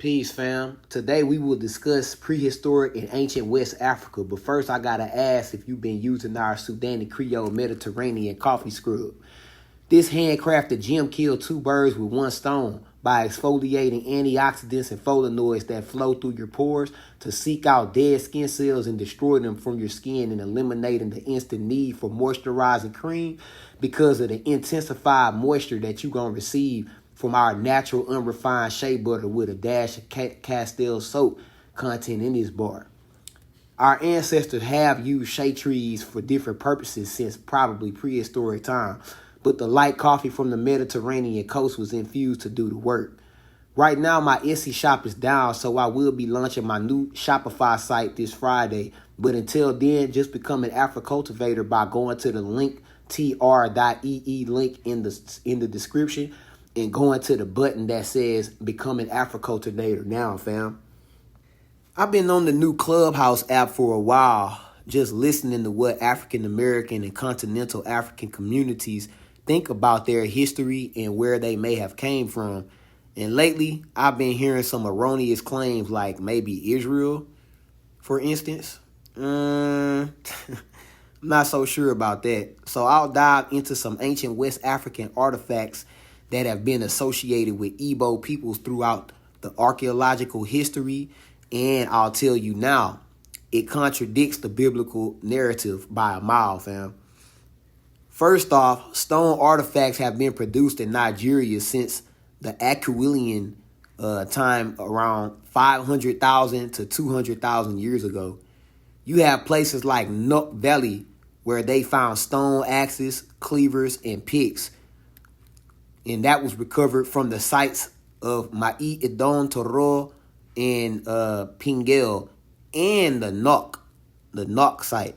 Peace, fam. Today we will discuss prehistoric and ancient West Africa. But first, I gotta ask if you've been using our Sudani Creole Mediterranean coffee scrub. This handcrafted gem killed two birds with one stone by exfoliating antioxidants and flavonoids that flow through your pores to seek out dead skin cells and destroy them from your skin, and eliminating the instant need for moisturizing cream because of the intensified moisture that you're going to receive from our natural unrefined shea butter with a dash of Castile soap content in this bar. Our ancestors have used shea trees for different purposes since probably prehistoric time, but the light coffee from the Mediterranean coast was infused to do the work. Right now, my Etsy shop is down, so I will be launching my new Shopify site this Friday. But until then, just become an Afri-Cultivator by going to the linktr.ee link in the description and going to the button that says Become an Afri-Cultivator now, fam. I've been on the new Clubhouse app for a while, just listening to what African American and continental African communities think about their history and where they may have came from. And lately, I've been hearing some erroneous claims like maybe Israel, for instance. I'm not so sure about that. So I'll dive into some ancient West African artifacts that have been associated with Igbo peoples throughout the archaeological history. And I'll tell you now, it contradicts the biblical narrative by a mile, fam. First off, stone artifacts have been produced in Nigeria since the Aquilian time, around 500,000 to 200,000 years ago. You have places like Nok Valley where they found stone axes, cleavers, and picks. And that was recovered from the sites of Mai Idon Toro and Pingel and the Nok site.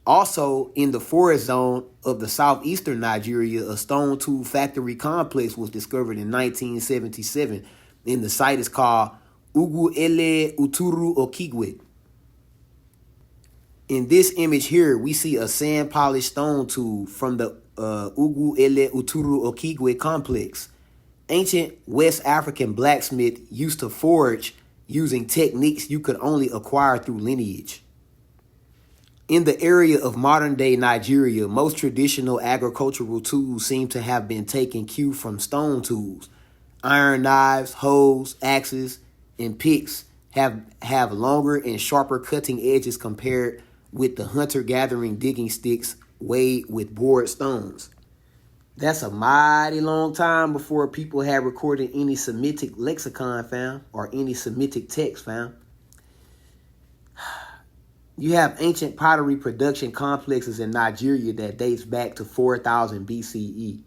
Also, in the forest zone of the southeastern Nigeria, a stone tool factory complex was discovered in 1977, and the site is called Ugwu Ele Uturu Okigwe. In this image here, we see a sand-polished stone tool from the Ugwu Ele Uturu Okigwe complex. Ancient West African blacksmith used to forge using techniques you could only acquire through lineage. In the area of modern-day Nigeria, most traditional agricultural tools seem to have been taking cue from stone tools. Iron knives, hoes, axes, and picks have longer and sharper cutting edges compared with the hunter-gathering digging sticks weighed with bored stones. That's a mighty long time before people had recorded any Semitic lexicon, fam, or any Semitic text, fam. You have ancient pottery production complexes in Nigeria that dates back to 4000 BCE.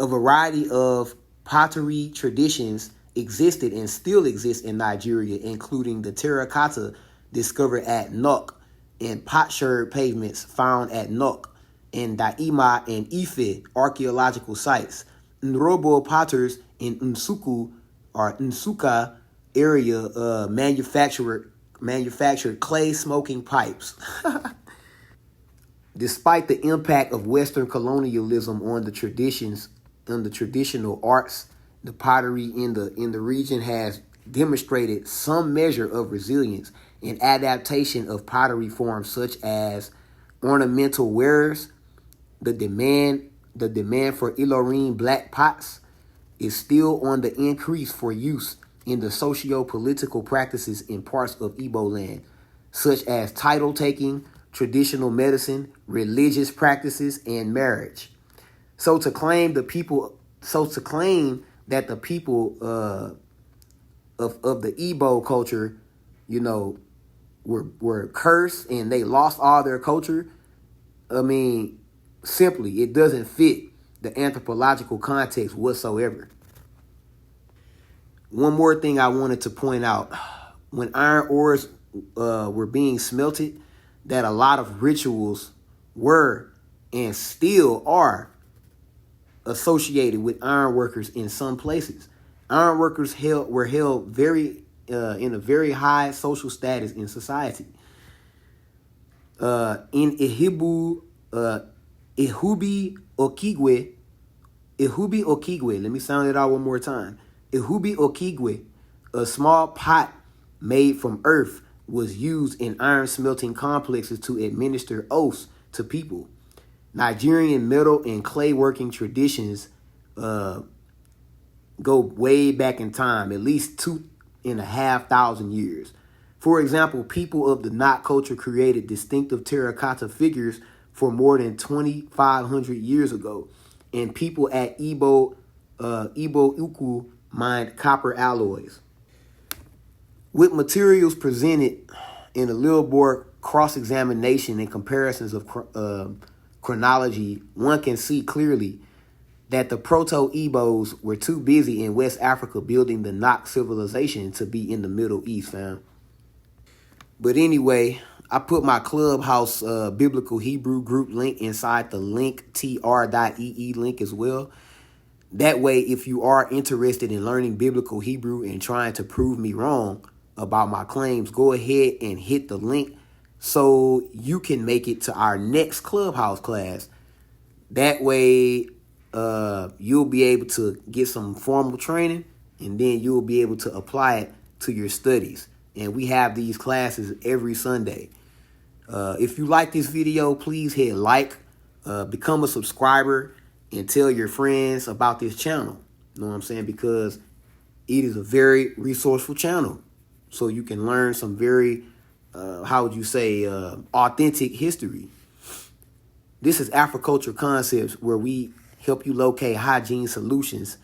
A variety of pottery traditions existed and still exist in Nigeria, including the terracotta discovered at Nok and potsherd pavements found at Nok and Daima and Ife archaeological sites. Nrobo potters in Nsuka area manufactured clay smoking pipes. Despite the impact of Western colonialism on the traditions and the traditional arts, the pottery in the region has demonstrated some measure of resilience and adaptation of pottery forms such as ornamental wares. The demand for Ilorin black pots is still on the increase for use in the socio-political practices in parts of Igbo land, such as title taking, traditional medicine, religious practices, and marriage. So to claim that the people of the Igbo culture, were cursed and they lost all their culture, simply, it doesn't fit the anthropological context whatsoever. One more thing I wanted to point out. When iron ores were being smelted, that a lot of rituals were and still are associated with iron workers in some places. Iron workers were held very in a very high social status in society. In Ihubi Okigwe, let me sound it out one more time. Ihubi Okigwe, A small pot made from earth was used in iron smelting complexes to administer oaths to people. Nigerian metal and clay working traditions go way back in time, at least 2,500 years. For example, people of the Nok culture created distinctive terracotta figures for more than 2,500 years ago, and people at Igbo Ukwu mined copper alloys. With materials presented in a little more cross-examination and comparisons of chronology, one can see clearly that the Proto-Igbos were too busy in West Africa building the Nok Civilization to be in the Middle East, fam. But anyway, I put my Clubhouse Biblical Hebrew group link inside the linktr.ee link as well. That way, if you are interested in learning Biblical Hebrew and trying to prove me wrong about my claims, go ahead and hit the link so you can make it to our next Clubhouse class. That way, you'll be able to get some formal training, and then you'll be able to apply it to your studies. And we have these classes every Sunday. If you like this video, please hit like, become a subscriber, and tell your friends about this channel. You know what I'm saying? Because it is a very resourceful channel. So you can learn some very, authentic history. This is Afri-Culture Concepts, where we help you locate hygiene solutions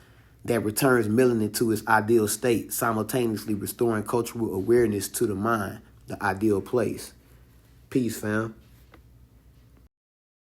that returns melanin to its ideal state, simultaneously restoring cultural awareness to the mind, the ideal place. Peace, fam.